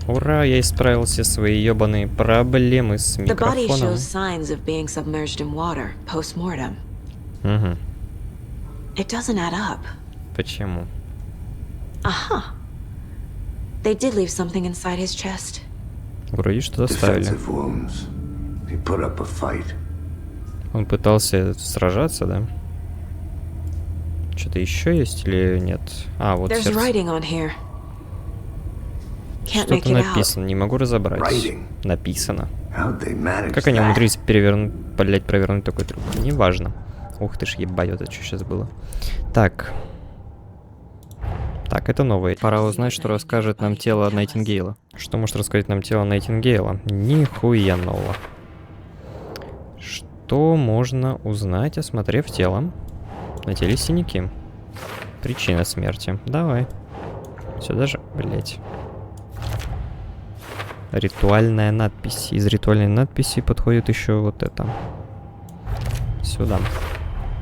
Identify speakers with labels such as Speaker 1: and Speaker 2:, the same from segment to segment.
Speaker 1: Ура, я исправил все свои ебаные проблемы с
Speaker 2: The body
Speaker 1: микрофоном.
Speaker 2: shows signs of being submerged in water post-mortem.
Speaker 1: Угу.
Speaker 2: It doesn't add up.
Speaker 1: Почему?
Speaker 2: Aha. They did leave something inside his chest.
Speaker 1: Вроде что оставили.
Speaker 3: Defensive wounds. He put up a fight.
Speaker 1: Он пытался сражаться, да? Что-то еще есть или нет? А, вот
Speaker 2: There's
Speaker 1: сердце.
Speaker 2: writing on here. Can't make
Speaker 1: Что-то
Speaker 2: it out.
Speaker 1: написано, не могу разобрать.
Speaker 3: Writing.
Speaker 1: Написано.
Speaker 3: How'd they manage
Speaker 1: Как они
Speaker 3: that?
Speaker 1: умудрились провернуть такой трюк? Неважно. Ух ты ж, ебать, вот это что сейчас было. Так. Так, это новое. Пора узнать, что расскажет нам тело Найтингейла. Что может рассказать нам тело Найтингейла? Нихуя нового. Что можно узнать, осмотрев тело? На теле синяки. Причина смерти. Давай. Сюда же, блять. Ритуальная надпись. Из ритуальной надписи подходит еще вот это. Сюда.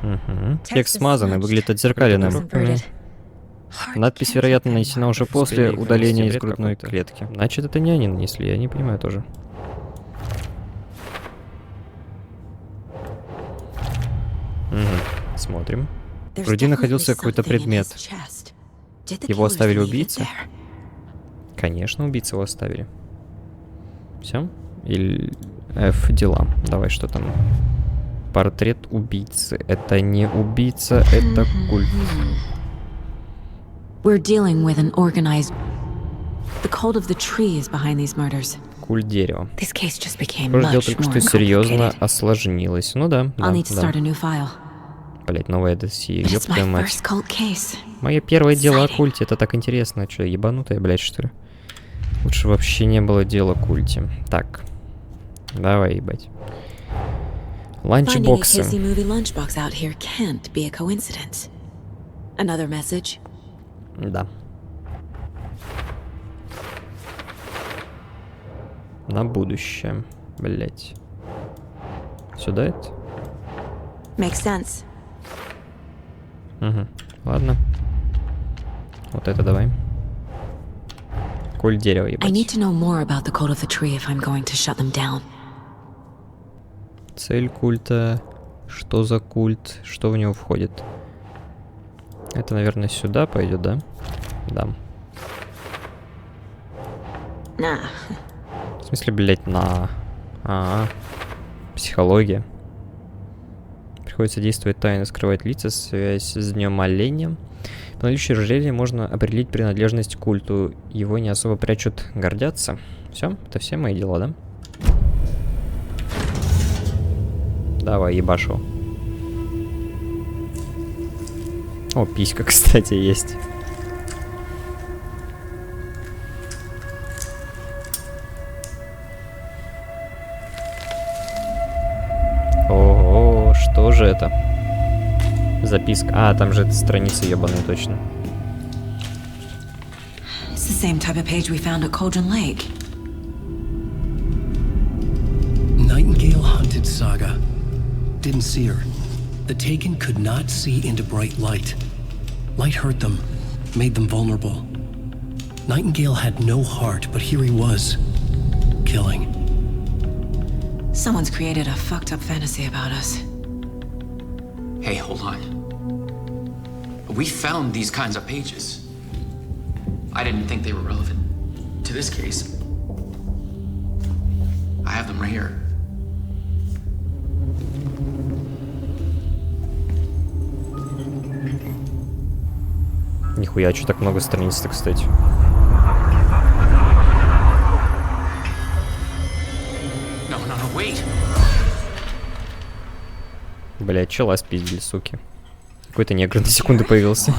Speaker 1: Угу. Текст смазанный, выглядит отзеркаленным. Надпись, вероятно, нанесена уже после удаления из грудной клетки. Значит, это не они нанесли, я не понимаю тоже. Угу. Смотрим. В груди находился какой-то предмет. Его оставили убийцы? Конечно, убийцы его оставили. Все? Или F дела. Давай, что там? Портрет убийцы. Это не убийца, это культ.
Speaker 2: We're dealing with an organized. The cult of the tree is behind these murders.
Speaker 1: Культ дерева.
Speaker 2: This case just became
Speaker 1: Дело
Speaker 2: much
Speaker 1: только
Speaker 2: more
Speaker 1: что серьезно
Speaker 2: complicated.
Speaker 1: осложнилось. Ну да,
Speaker 2: I'll need to
Speaker 1: да.
Speaker 2: start a new file.
Speaker 1: Блять, новая досье,
Speaker 2: But
Speaker 1: ёб
Speaker 2: it's my
Speaker 1: твою мать.
Speaker 2: first cult case.
Speaker 1: Мое первое дело о
Speaker 2: Exciting.
Speaker 1: культе, это так интересно. Что, ебанутая, блядь, что ли? Лучше вообще не было дела о культе. Так. Давай, ебать.
Speaker 2: Finding a
Speaker 1: Ланчбоксы.
Speaker 2: Casey movie lunchbox out here can't be a coincidence. Another message.
Speaker 1: Да. На будущее. Блять. Сюда это?
Speaker 2: Makes sense.
Speaker 1: Угу. Ладно. Вот это давай. Культ дерева,
Speaker 2: I
Speaker 1: ебать.
Speaker 2: need to know more about the cult of the tree if I'm going to shut them down.
Speaker 1: Цель культа. Что за культ? Что в него входит? Это, наверное, сюда пойдет, да? Да.
Speaker 2: Nah.
Speaker 1: В смысле, блять, на... Психология. Приходится действовать тайно, скрывать лица, связь с днем оленя. По наличию ожерелья можно определить принадлежность к культу. Его не особо прячут, гордятся. Все, это все мои дела, да? Давай, ебашу. О, писька, кстати, есть. Ого, что же это? Записка. А, там же эта страница ебаная, точно.
Speaker 2: It's the same type of page we found at Cauldron Lake.
Speaker 4: Nightingale hunted Saga. Didn't see her. The Taken could not see into bright light. Light hurt them, made them vulnerable. Nightingale had no heart, but here he was, killing.
Speaker 2: Someone's created a fucked up fantasy about us.
Speaker 5: Hey, hold on. We found these kinds of pages. I didn't think they were relevant to this case. I have them right here.
Speaker 1: Нихуя, что так много страниц-то, кстати.
Speaker 5: No, wait.
Speaker 1: Блять, чела спиздили, суки. Какой-то негр на секунду появился.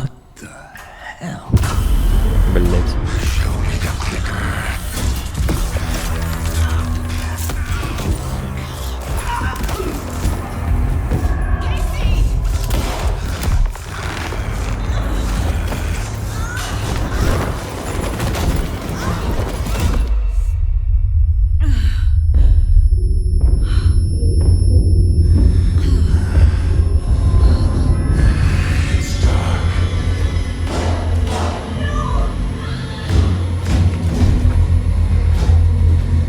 Speaker 1: Блять.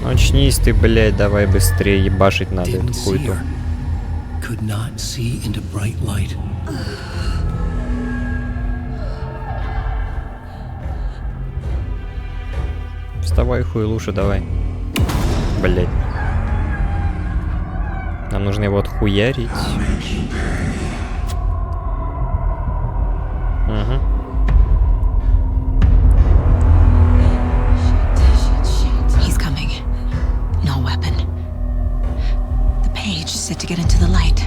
Speaker 1: Очнись ты, блядь, давай быстрее, ебашить надо эту
Speaker 4: Didn't see
Speaker 1: хуйту.
Speaker 4: her. Could not see into bright light.
Speaker 1: Вставай, хуй, лучше давай. Блядь. Нам нужно его отхуярить. Угу.
Speaker 2: He's coming. No weapon. The page said to get into the light.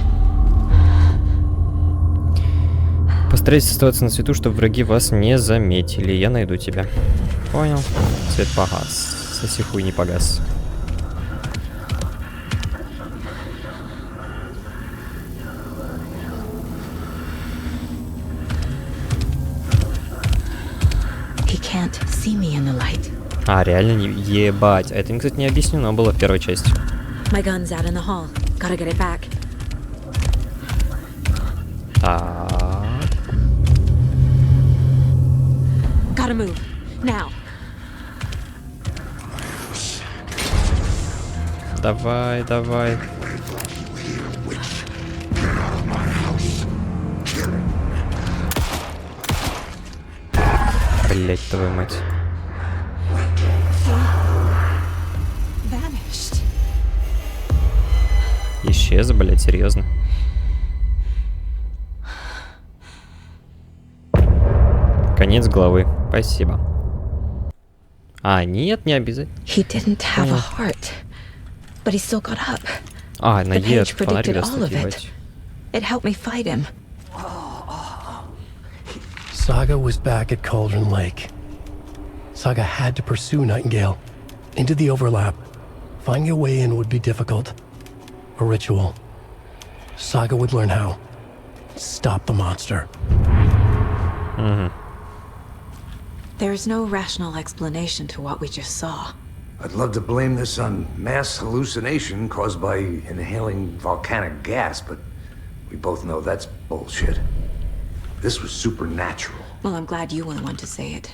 Speaker 1: Постарайтесь оставаться на свету, чтобы враги вас не заметили. Я найду тебя. Понял. Свет погас. Соси хуй не погас.
Speaker 2: He can't see me in the light.
Speaker 1: А, реально не... Ебать. А это, кстати, не объяснено было в первой части.
Speaker 2: My gun's out in the hall. Gotta get it back.
Speaker 1: Так.
Speaker 2: Gotta move. Now.
Speaker 1: Давай, давай. Блять, твою мать.
Speaker 2: Vanished.
Speaker 1: Исчез, блять, серьезно. Конец главы. Спасибо. А, нет, не обязательно.
Speaker 2: He didn't have a heart, but he still got up.
Speaker 1: А, на
Speaker 2: The
Speaker 1: Е
Speaker 2: page
Speaker 1: фонарь
Speaker 2: predicted
Speaker 1: гаснет,
Speaker 2: all of it.
Speaker 1: ебать.
Speaker 2: It helped me fight him.
Speaker 4: Saga was back at Cauldron Lake. Saga had to pursue Nightingale into the overlap. Finding a way in would be difficult. A ritual. Saga would learn how. Stop the monster.
Speaker 2: There's no rational explanation to what we just saw.
Speaker 3: I'd love to blame this on mass hallucination caused by inhaling volcanic gas, but we both know that's bullshit. This was supernatural.
Speaker 2: Well, I'm glad you were the one to say it.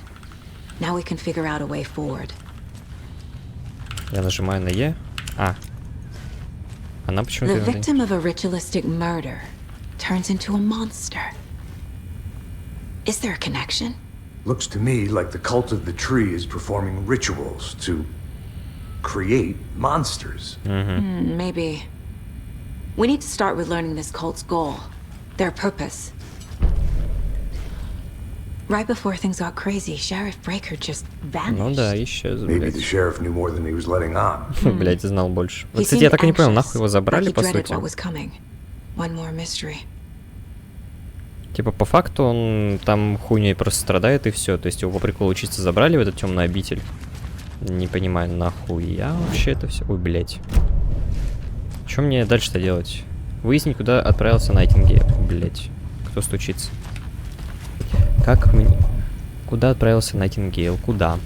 Speaker 2: Now we can figure out a way forward.
Speaker 1: Я нажимаю на Е. А. Она почему-то...
Speaker 2: The victim of a ritualistic murder turns into a monster. Is there a connection?
Speaker 3: Looks to me like the cult of the tree is performing rituals to create monsters.
Speaker 2: Maybe. We need to start with learning this cult's goal, their purpose. Right before things got crazy, Sheriff Breaker just vanished.
Speaker 1: Ну да, исчез,
Speaker 3: Maybe the
Speaker 1: блядь.
Speaker 3: sheriff knew more than he was letting on.
Speaker 1: Блядь, знал больше. Вот,
Speaker 2: He
Speaker 1: кстати, я
Speaker 2: seemed
Speaker 1: так и не понял,
Speaker 2: anxious,
Speaker 1: нахуй его забрали,
Speaker 2: like he
Speaker 1: по
Speaker 2: dreaded
Speaker 1: сути.
Speaker 2: what was coming. One more mystery.
Speaker 1: Типа, по факту он там хуйней просто страдает и все. То есть его по приколу чисто забрали в этот темный обитель. Не понимаю, нахуя вообще это все. Ой, блядь. Что мне дальше-то делать? Выяснить, куда отправился Найтингейл. Блядь. Кто стучится? Как мне... Куда отправился Найтингейл? Куда?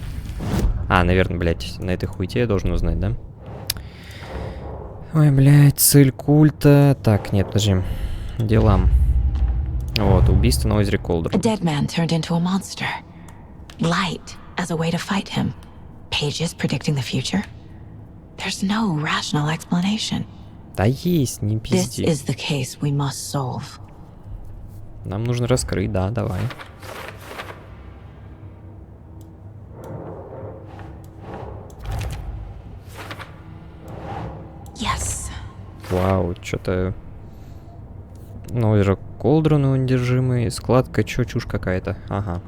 Speaker 1: А, наверное, блядь, на этой хуйте я должен узнать, да? Ой, блядь, цель культа... Так, нет, подожди. Делам. Вот, убийство на озере
Speaker 2: A
Speaker 1: Колдер.
Speaker 2: dead man turned into a monster. Light as a way to fight him. Pages predicting the future. There's no rational explanation.
Speaker 1: Да есть, не
Speaker 2: This
Speaker 1: пизди.
Speaker 2: is the case we must solve.
Speaker 1: Нам нужно раскрыть, да, давай.
Speaker 2: Yes.
Speaker 1: Вау, что-то... Ну, озеро Колдрону недержимый, складка, чё, чушь какая-то. Ага.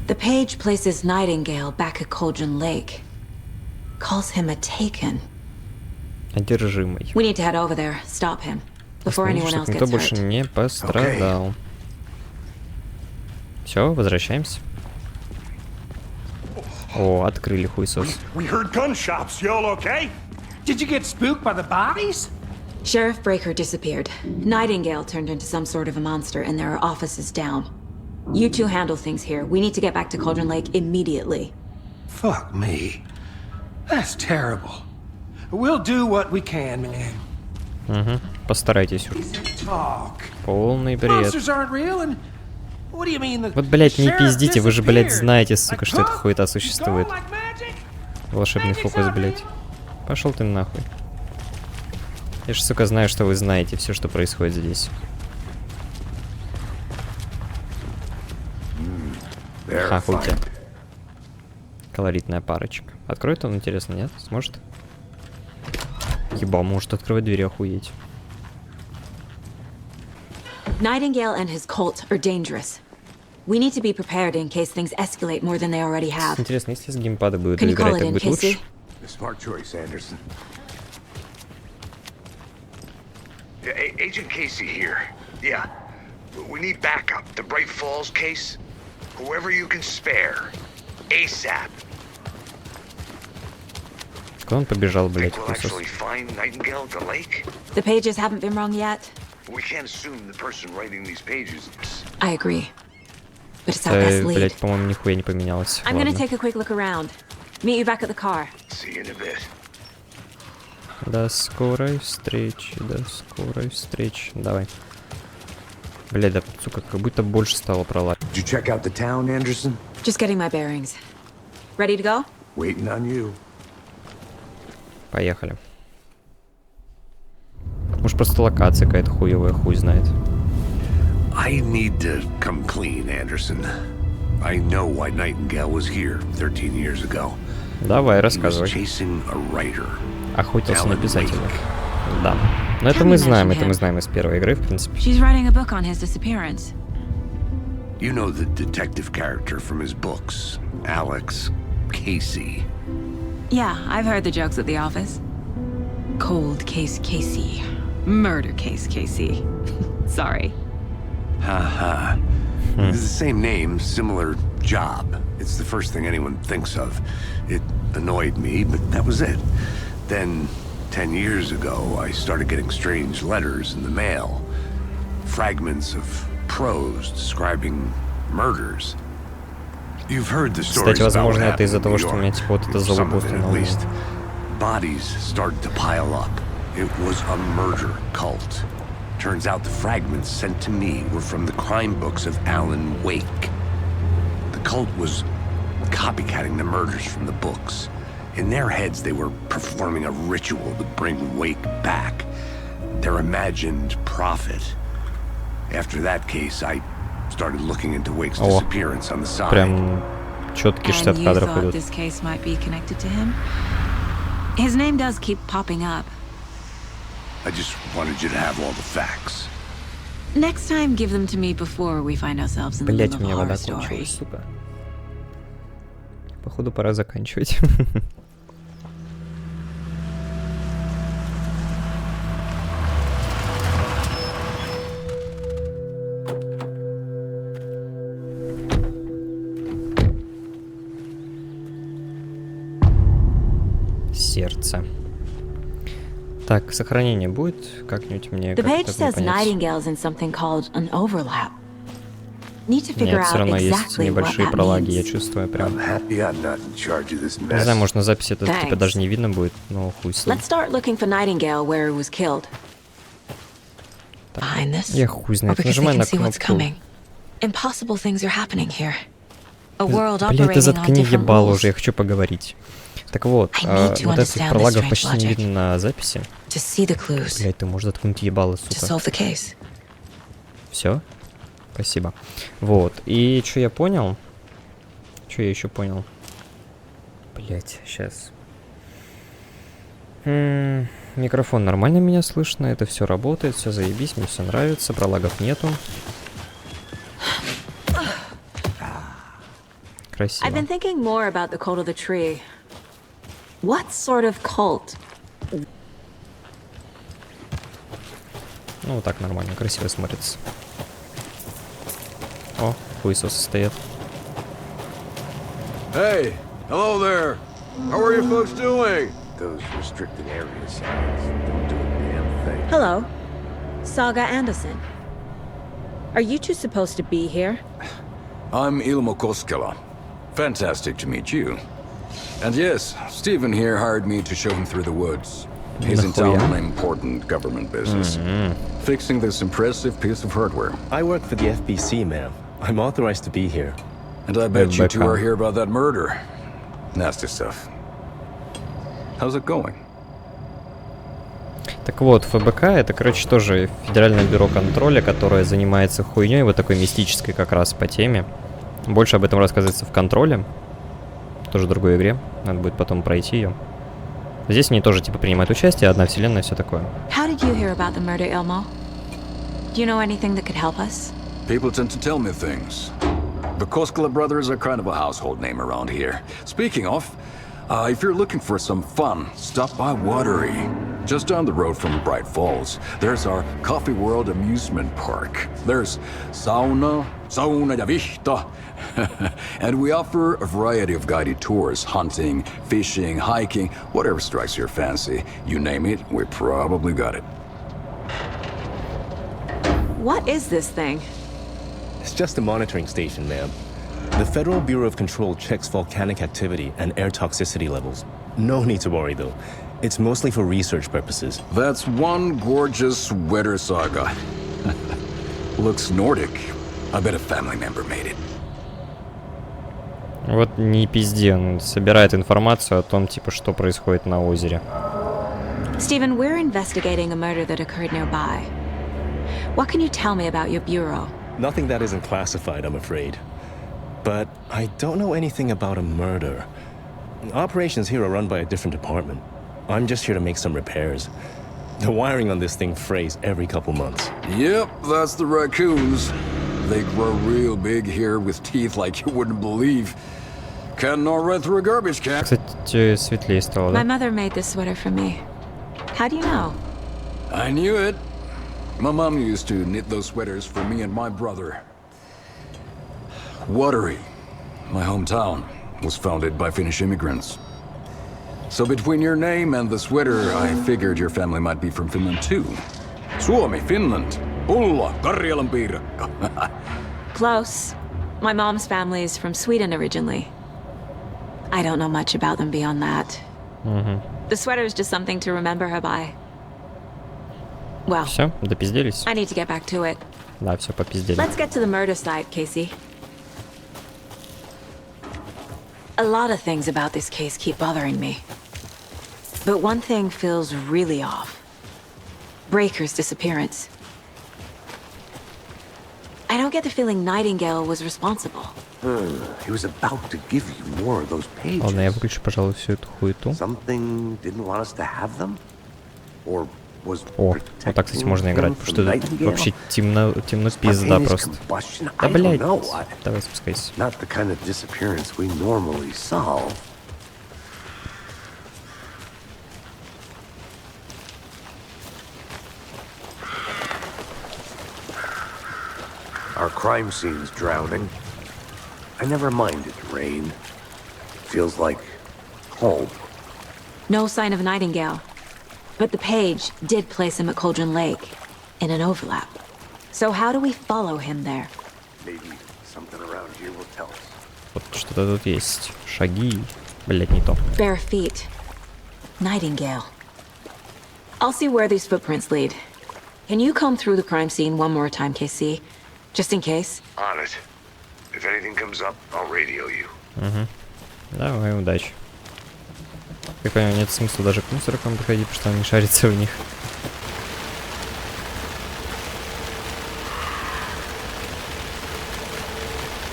Speaker 2: The page places Nightingale back at Cauldron Lake. Calls him a taken.
Speaker 1: Одержимый.
Speaker 2: We need to head over there, stop him, before
Speaker 1: Остановись,
Speaker 2: anyone
Speaker 1: чтоб
Speaker 2: else
Speaker 1: никто
Speaker 2: gets
Speaker 1: больше
Speaker 2: hurt.
Speaker 1: не пострадал. Все, возвращаемся. О, открыли хуесос.
Speaker 6: We heard gunshots. You all okay? Did you get spooked by the bodies?
Speaker 2: Sheriff Breaker disappeared. Nightingale turned into some sort of a monster, and there are offices down. You two handle things here. We need to get back to Cauldron Lake immediately.
Speaker 6: Fuck me. That's terrible. We'll do what we can, man.
Speaker 1: Угу. Постарайтесь уж.
Speaker 6: Talk.
Speaker 1: Полный бред.
Speaker 6: Monsters aren't real, and what do you mean the
Speaker 1: Вот, блядь, не
Speaker 6: sheriff
Speaker 1: пиздите, вы же, блядь,
Speaker 6: disappeared?
Speaker 1: знаете, сука,
Speaker 6: Like,
Speaker 1: что эта
Speaker 6: huh?
Speaker 1: хуета
Speaker 6: He's
Speaker 1: существует.
Speaker 6: gone like magic?
Speaker 1: Волшебный фокус, блядь. Пошел ты нахуй. Я ж, сука, знаю, что вы знаете все, что происходит здесь. Ахуйте. Колоритная парочка. Откроет он, интересно, нет? Сможет? Еба, может открывать двери, охуеть.
Speaker 2: Nightingale and his cult are dangerous. We need to be prepared in case things escalate more than they already have.
Speaker 1: Интересно, если с геймпада будет
Speaker 2: Can you call
Speaker 1: играть,
Speaker 2: it
Speaker 1: так
Speaker 2: in,
Speaker 1: будет лучше?
Speaker 2: Casey?
Speaker 3: Smart choice, Anderson. Agent Casey here. Yeah. We need backup. The Bright Falls case. Whoever you can spare. ASAP.
Speaker 1: Куда он побежал, блядь,
Speaker 3: Think we'll
Speaker 1: хуесос?
Speaker 3: actually find Nightingale at the lake?
Speaker 2: The pages haven't been wrong yet.
Speaker 3: We can't assume the person writing these pages.
Speaker 2: I agree. But it's our best lead.
Speaker 1: Блядь, по-моему, нихуя не поменялось.
Speaker 2: I'm gonna
Speaker 1: Ладно.
Speaker 2: take a quick look around. Meet you back at the car.
Speaker 3: See you in a bit.
Speaker 1: До скорой встречи, до скорой встречи. Давай. Блядь, да, сука, как будто больше стало пролазить.
Speaker 3: Did you check out the town, Anderson?
Speaker 2: Just getting my bearings. Ready to go?
Speaker 3: Waiting on you.
Speaker 1: Поехали. Может, просто локация какая-то хуевая, хуй знает.
Speaker 3: I need to come clean, Anderson. I know why Nightingale was here 13 years ago.
Speaker 1: Давай,
Speaker 3: He was
Speaker 1: рассказывай.
Speaker 3: chasing a writer.
Speaker 1: Охотился на
Speaker 3: Alan
Speaker 1: писателя.
Speaker 3: Wake.
Speaker 1: Да. Но это мы знаем из первой игры, в принципе.
Speaker 2: She's writing a book on his disappearance.
Speaker 3: You know the detective character from his books, Alex Casey.
Speaker 2: Yeah, I've heard the jokes at the office. Cold case Casey. Murder case Casey. Sorry.
Speaker 3: Haha. It's the same name, similar job. It's the first thing anyone thinks of. It annoyed me, but that was it. Then, 10 years ago, I started getting strange letters in the mail. Fragments of prose describing murders. You've heard the stories
Speaker 1: Кстати,
Speaker 3: about what
Speaker 1: возможно, это
Speaker 3: happened
Speaker 1: из-за
Speaker 3: in
Speaker 1: того,
Speaker 3: New
Speaker 1: что у меня
Speaker 3: York.
Speaker 1: типа вот это
Speaker 3: Some
Speaker 1: залупа
Speaker 3: of it, at
Speaker 1: установлена.
Speaker 3: least. Bodies started to pile up. It was a murder cult. Turns out the fragments sent to me were from the crime books of Alan Wake. The cult was copycatting the murders from the books. In their heads, they were performing a ritual to bring Wake back. Their imagined prophet. After that case, I started looking into Wake's disappearance on the side.
Speaker 1: Прям четкие 60
Speaker 2: And you
Speaker 1: кадров
Speaker 2: thought
Speaker 1: идут.
Speaker 2: this case might be connected to him? His name does keep popping up.
Speaker 3: I just wanted you to have all the facts.
Speaker 2: Next time, give them to me before we find ourselves in the
Speaker 1: Блять,
Speaker 2: middle
Speaker 1: у
Speaker 2: of a
Speaker 1: меня
Speaker 2: horror
Speaker 1: вода
Speaker 2: story.
Speaker 1: кончилась, сука. Походу, пора заканчивать. Сердце. Так, сохранение будет как-нибудь мне
Speaker 2: The page
Speaker 1: как-то
Speaker 2: says
Speaker 1: понять?
Speaker 2: Nightingale's in something called an overlap. Need to figure
Speaker 1: Нет, все
Speaker 2: out
Speaker 1: равно есть
Speaker 2: exactly what
Speaker 1: небольшие
Speaker 2: that
Speaker 1: пролаги, я
Speaker 2: means.
Speaker 1: чувствую прям.
Speaker 3: I'm happy I'm not in charge of this
Speaker 1: Не
Speaker 3: mess.
Speaker 1: знаю, может на записи это типа
Speaker 2: Thanks.
Speaker 1: даже не видно будет, но хуй с ним.
Speaker 2: Let's start looking for Nightingale where he was killed. Behind this?
Speaker 1: Я хуй
Speaker 2: Or
Speaker 1: знает,
Speaker 2: because they
Speaker 1: нажимаю
Speaker 2: can
Speaker 1: на
Speaker 2: see what's
Speaker 1: кнопку.
Speaker 2: coming. Impossible things are happening here. A world
Speaker 1: Бля, ты
Speaker 2: operating on
Speaker 1: заткни
Speaker 2: different
Speaker 1: ебало
Speaker 2: rules.
Speaker 1: уже, я хочу поговорить. Так вот,
Speaker 2: I need to
Speaker 1: вот этих
Speaker 2: understand
Speaker 1: пролагов
Speaker 2: this
Speaker 1: почти
Speaker 2: strange
Speaker 1: не
Speaker 2: logic.
Speaker 1: видно на записи.
Speaker 2: To see the clues.
Speaker 1: Блять, ты можешь заткнуть ебало,
Speaker 2: To
Speaker 1: сука.
Speaker 2: solve the case.
Speaker 1: Все? Спасибо. Вот. И что я понял? Что я еще понял? Блять, сейчас. Микрофон нормально меня слышно, это все работает, все заебись, мне все нравится, пролагов нету. Красиво.
Speaker 2: I've been thinking more about the cult of the tree. What sort of cult?
Speaker 1: Ну, вот так нормально, красиво смотрится. О, хуесосы стоят.
Speaker 7: Hey, hello there. How are you folks doing?
Speaker 3: Those restricted area signs don't do a damn thing.
Speaker 2: Hello, Saga Anderson. Are you two supposed to be here?
Speaker 7: I'm Ilmo Koskela. Fantastic to meet you. And yes, Stephen here hired me to show him through the woods. He's in town on important government business. Fixing this impressive piece of hardware.
Speaker 8: I work for the FBC, ma'am. I'm authorized to be here.
Speaker 7: And I bet you two
Speaker 1: Rebecca.
Speaker 7: are here about that murder. Nasty stuff. How's it going?
Speaker 1: Так вот, ФБК это, короче, тоже Федеральное бюро контроля, которое занимается хуйней, вот такой мистической как раз по теме. Больше об этом рассказывается в контроле. Тоже в другой игре. Надо будет потом пройти ее. Здесь они тоже типа принимают участие, одна вселенная, все такое.
Speaker 2: How did you hear about the murder, Ilmo? Do you know anything that could help us?
Speaker 7: People tend to tell me things. The Koskela brothers are kind of a household name around here. Speaking of, if you're looking for some fun, stop by Watery. Just down the road from Bright Falls, there's our Coffee World amusement park. There's sauna ja vihta. And we offer a variety of guided tours, hunting, fishing, hiking, whatever strikes your fancy. You name it, we probably got it.
Speaker 2: What is this thing?
Speaker 8: It's just a monitoring station, ma'am. The Federal Bureau of Control checks volcanic activity and air toxicity levels. No need to worry, though. It's mostly for research purposes.
Speaker 7: That's one gorgeous sweater saga. Looks Nordic. I bet a family member made it.
Speaker 1: Вот не пизди, он собирает информацию о том, типа, что происходит на озере.
Speaker 2: Stephen, we're investigating a murder that occurred nearby. What can you tell me about your bureau?
Speaker 8: Nothing that isn't classified, I'm afraid. But I don't know anything about a murder. Operations here are run by a different department. I'm just here to make some repairs. The wiring on this thing frays every couple months.
Speaker 7: Yep, that's the raccoons. They grow real big here with teeth like you wouldn't believe. Can't know right through a garbage can.
Speaker 1: Кстати, светлее стало,
Speaker 2: My
Speaker 1: да?
Speaker 2: mother made this sweater for me. How do you know?
Speaker 7: I knew it. My mom used to knit those sweaters for me and my brother. Watery, my hometown, was founded by Finnish immigrants. So between your name and the sweater, I figured your family might be from Finland too. Suomi, Finland. Ulla, Karjalan piirakka.
Speaker 2: Close. My mom's family is from Sweden originally. I don't know much about them beyond that. The sweater is just something to remember her by. Well,
Speaker 1: Все, допизделись?
Speaker 2: I need to get back to it.
Speaker 1: Да, все, попиздели.
Speaker 2: Let's get to the murder site, Casey. A lot of things about this case keep bothering me. But one thing feels really off. Breaker's disappearance. I don't get the feeling Nightingale was responsible.
Speaker 3: He was about to give you more of those pages.
Speaker 1: Ладно, я выключу, пожалуй, всю эту хуету.
Speaker 3: Something didn't want us to have them? Or was
Speaker 1: О, вот так, кстати, можно играть, потому что тут вообще темно пизда просто. Да, блядь, давай спускайся.
Speaker 3: Not the kind of disappearance we normally solve. Our crime scene's drowning. I never minded rain. Feels like home.
Speaker 2: No sign of Nightingale. But the page did place him at Cauldron Lake, in an overlap. So how do we follow him there?
Speaker 3: Maybe something around here will tell us.
Speaker 1: Вот что-то тут есть. Шаги. Блядь, не то.
Speaker 2: Bare feet. Nightingale. I'll see where these footprints lead. Can you comb through the crime scene one more time, KC? Just in case?
Speaker 3: On it. If anything comes up, I'll radio you.
Speaker 1: Давай, удачи. Я понимаю, нет смысла даже к мусоркам подходить, потому что он не шарится в них.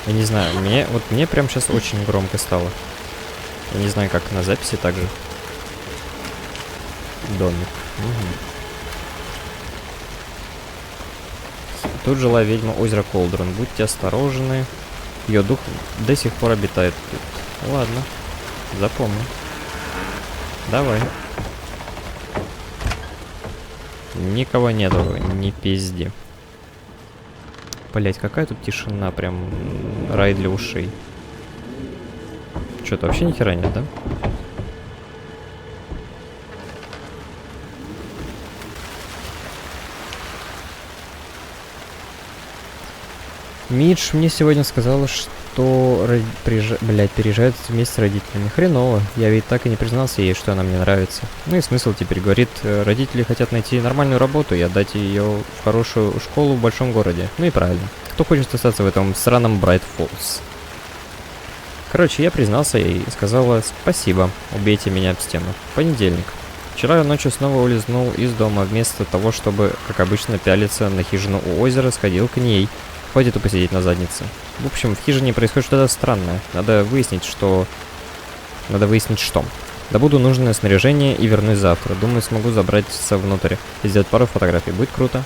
Speaker 1: Я не знаю, мне прям сейчас очень громко стало. Я не знаю, как на записи также. Домик. Тут жила ведьма озера Колдрон. Будьте осторожны. Ее дух до сих пор обитает тут. Ладно, запомню. Давай. Никого нету, не пизди. Блять, какая тут тишина, прям рай для ушей. Что-то вообще ни хера нет, да? Мидж мне сегодня сказала, что переезжают вместе с родителями. Хреново. Я ведь так и не признался ей, что она мне нравится. Ну и смысл теперь. Говорит, родители хотят найти нормальную работу и отдать ее в хорошую школу в большом городе. Ну и правильно. Кто хочет остаться в этом сраном Брайт Фоллс? Короче, я признался ей и сказала спасибо, убейте меня об стену. Понедельник. Вчера ночью снова улизнул из дома, вместо того, чтобы, как обычно, пялиться на хижину у озера, сходил к ней. Хватит и посидеть на заднице. В общем, в хижине происходит что-то странное. Надо выяснить, что. Добуду нужное снаряжение и вернусь завтра. Думаю, смогу забраться внутрь и сделать пару фотографий. Будет круто.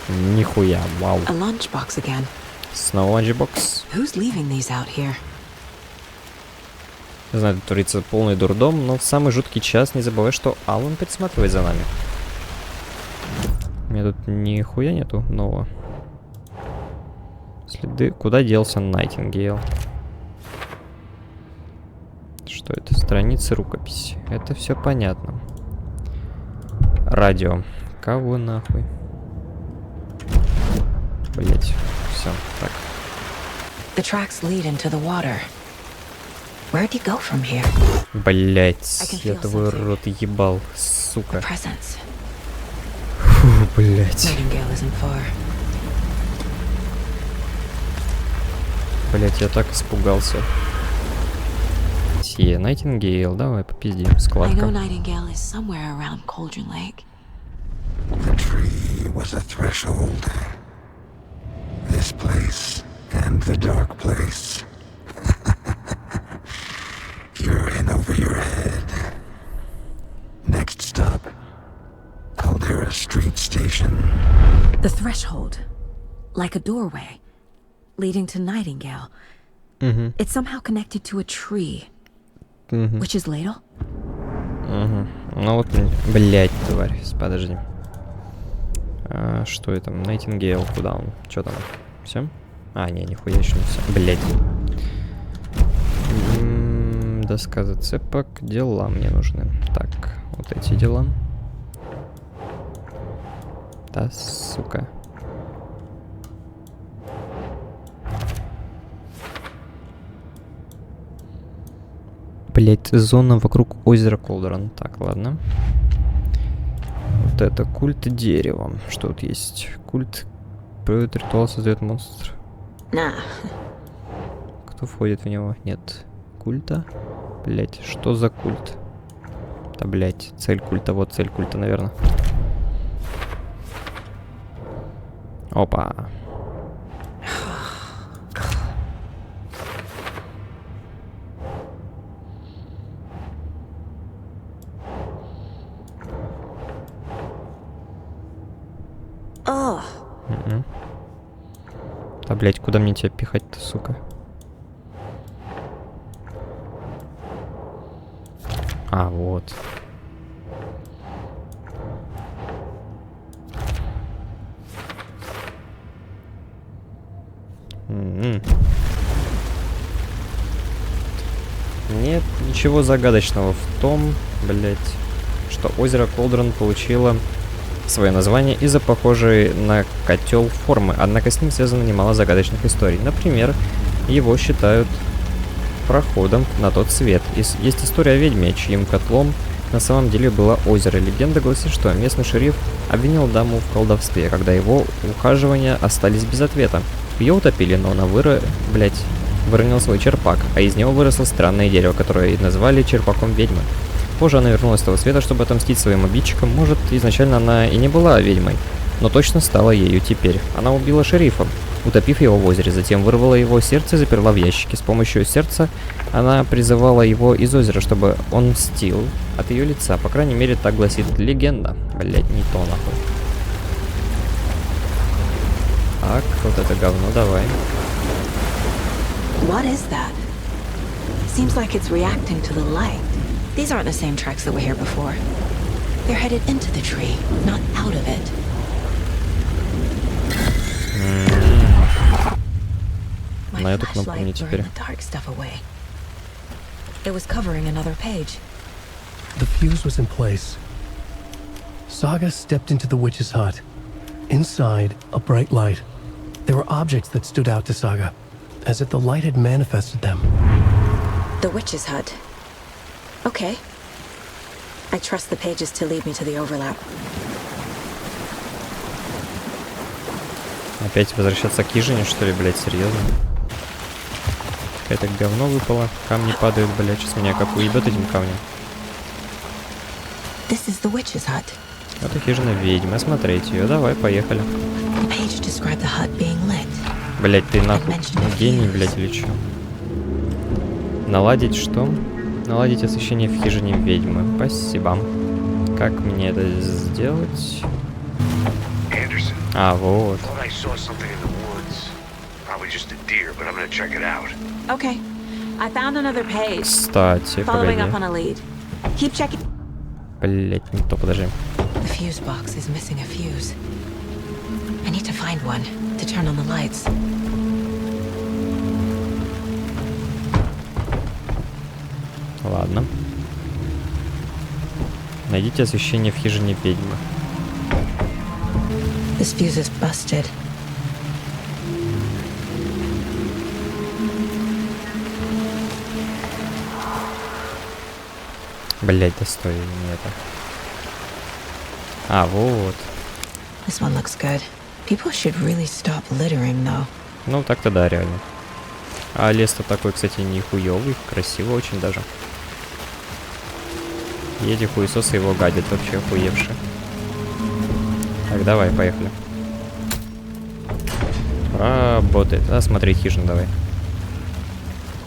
Speaker 1: Нихуя, вау. Снова ланчбокс. Не знаю, тут творится полный дурдом, но в самый жуткий час не забывай, что Алан присматривает за нами. У меня тут нихуя нету нового. Следы. Куда делся Найтингейл? Что это? Страницы рукописи. Это все понятно. Радио. Кого нахуй? Блять. Все. Так. Блять. Я твой рот ебал, сука. Фу, блять. Блять, я так испугался. Найтингейл, давай попиздим. Складка.
Speaker 9: The tree was a threshold. This place and the dark place. You're in over your head. Next stop, Caldera Street Station.
Speaker 10: The threshold, like a doorway, leading to Nightingale. It's somehow connected to a tree. Which is Ladle?
Speaker 1: Ну вот, блять, тварь, подожди. Что это? Найтингейл, куда он? Что там? Все? А, не, нихуя еще не все. Блять. Доска зацепок. Дела мне нужны. Так, вот эти дела. Да, сука. Блять, зона вокруг озера Колдерон. Так, ладно. Вот это культ дерева. Что тут есть? Культ. Проводит ритуал, создает монстр. Кто входит в него? Нет. Культа? Блять, что за культ? Да, блять, цель культа. Вот цель культа, наверное. Опа. Да, блять, куда мне тебя пихать-то, сука? А, вот. Нет ничего загадочного в том, блять, что озеро Колдрон получило свое название из-за похожей на котел формы, однако с ним связано немало загадочных историй. Например, его считают проходом на тот свет. Есть история о ведьме, чьим котлом на самом деле было озеро. Легенда гласит, что местный шериф обвинил даму в колдовстве, когда его ухаживания остались без ответа. Ее утопили, но она выронила свой черпак, а из него выросло странное дерево, которое назвали черпаком ведьмы. Позже она вернулась с того света, чтобы отомстить своим обидчикам. Может, изначально она и не была ведьмой, но точно стала ею теперь. Она убила шерифа, утопив его в озере, затем вырвала его сердце и заперла в ящике. С помощью сердца она призывала его из озера, чтобы он мстил от ее лица. По крайней мере, так гласит легенда. Блять, не то нахуй. Так, вот это говно, давай.
Speaker 10: What is that? Seems like it's reacting to the light. These aren't the same tracks that were here before. They're headed into the tree, not out of it.
Speaker 1: На эту кнопку мне теперь.
Speaker 10: It was covering another page.
Speaker 4: The fuse was in place. Saga stepped into the witch's hut. Inside, a bright light. There were objects that stood out to Saga, as if the light had manifested them.
Speaker 10: The witch's hut. Okay. I trust the pages to lead me to the overlap.
Speaker 1: Опять возвращаться к хижине, что ли, блядь, серьезно? Какое-то говно выпало. Камни падают, блядь. Сейчас меня как уебет этим камнем. Это хижина ведьмы. Смотреть ее. Давай, поехали. Блядь, ты нахуй гений, блядь, или чё? Наладить что? Наладить освещение в хижине ведьмы. Спасибо. Как мне это сделать? А, вот.
Speaker 2: Okay. I found another page.
Speaker 1: Кстати,
Speaker 2: Following up
Speaker 1: погоди.
Speaker 2: on a lead. Keep checking.
Speaker 1: Блять, не то, подожди.
Speaker 10: The fuse box is missing a fuse. I need to find one to turn on the lights.
Speaker 1: Ладно. Найдите освещение в хижине ведьмы.
Speaker 10: This fuse is busted.
Speaker 1: Блять, да стой, не это. А, вот.
Speaker 10: This one looks good. People should really stop littering, though.
Speaker 1: Ну, так-то да, реально. А лес-то такой, кстати, не хуёвый, красиво очень даже. И эти хуесосы его гадят вообще охуевшие. Так, давай, поехали. Работает. А, смотри, хижину давай.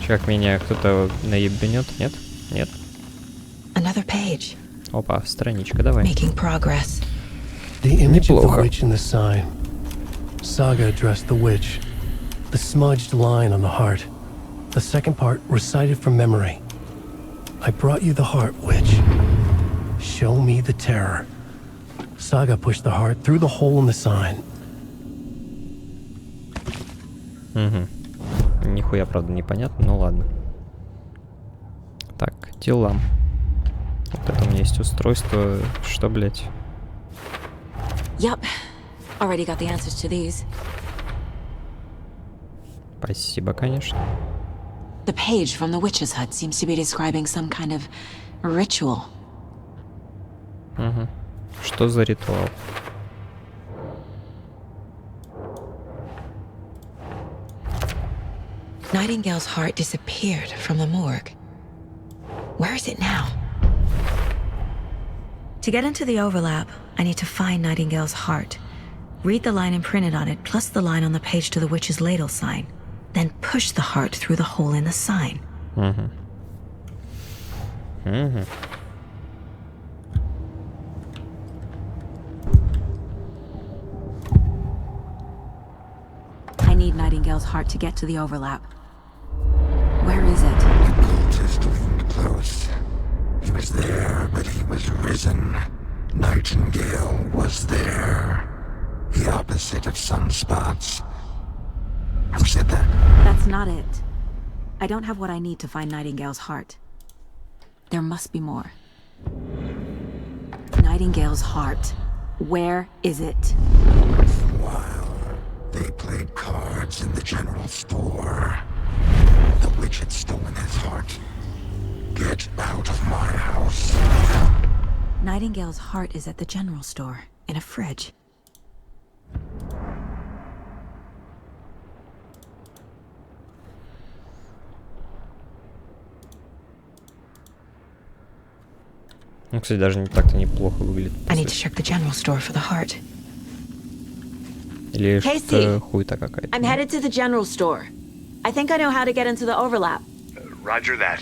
Speaker 1: Как меня кто-то наебнет? Нет? Нет?
Speaker 10: Another page.
Speaker 1: Опа, страничка, давай.
Speaker 10: Making progress.
Speaker 4: The image of the
Speaker 1: Неплохо.
Speaker 4: witch in the sign. Saga addressed the witch. The smudged line on the heart. The second part recited from memory. I brought you the heart, witch. Show me the terror. Saga pushed the heart through the hole in the sign.
Speaker 1: Угу. Нихуя, правда, непонятно, ну ладно. Так, дела. Вот это у меня есть устройство. Что, блять?
Speaker 2: Yep. Already got the answers to these.
Speaker 1: Спасибо, конечно.
Speaker 2: The page from the witch's hut seems to be describing some kind of ritual.
Speaker 1: Угу. Что за ритуал?
Speaker 10: Nightingale's heart disappeared from the morgue. Where is it now? To get into the overlap, I need to find Nightingale's heart. Read the line imprinted on it, plus the line on the page to the witch's ladle sign. Then push the heart through the hole in the sign.
Speaker 1: Угу. Угу.
Speaker 2: I need Nightingale's heart to get to the overlap. Where is it?
Speaker 9: The cultist leaned close. He was there, but he was risen. Nightingale was there. The opposite of sunspots. Who said that?
Speaker 2: That's not it. I don't have what I need to find Nightingale's heart. There must be more. Nightingale's heart. Where is it?
Speaker 9: While they played cards in the general store, the witch had stolen his heart. Get out of my house.
Speaker 2: Nightingale's heart is at the general store, in a fridge.
Speaker 1: Ну, кстати, даже не так-то неплохо выглядит.
Speaker 10: I need to check the general store for the heart.
Speaker 1: Или
Speaker 2: Hey,
Speaker 1: что
Speaker 2: Steve.
Speaker 1: хуйта какая-то.
Speaker 2: I'm headed to the general store. I think I know how to get into the overlap.
Speaker 3: Roger that.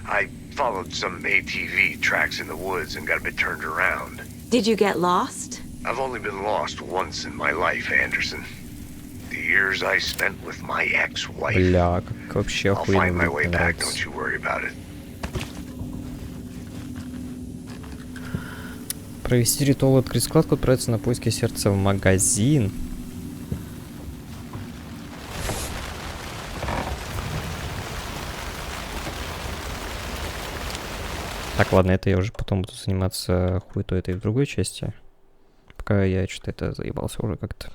Speaker 3: I followed some ATV tracks in the woods and got a bit turned around.
Speaker 2: Did you get lost?
Speaker 3: I've only been lost once in my life, Anderson. The years I spent with my ex-wife.
Speaker 1: Бля, как вообще
Speaker 3: I'll find my
Speaker 1: охуенно
Speaker 3: way
Speaker 1: мне
Speaker 3: back,
Speaker 1: нравится.
Speaker 3: don't you worry about it.
Speaker 1: Провести ритуал, открыть складку, отправиться на поиски сердца в магазин. Так, ладно, это я уже потом буду заниматься хуйтой этой в другой части. Пока я что-то это заебался уже как-то.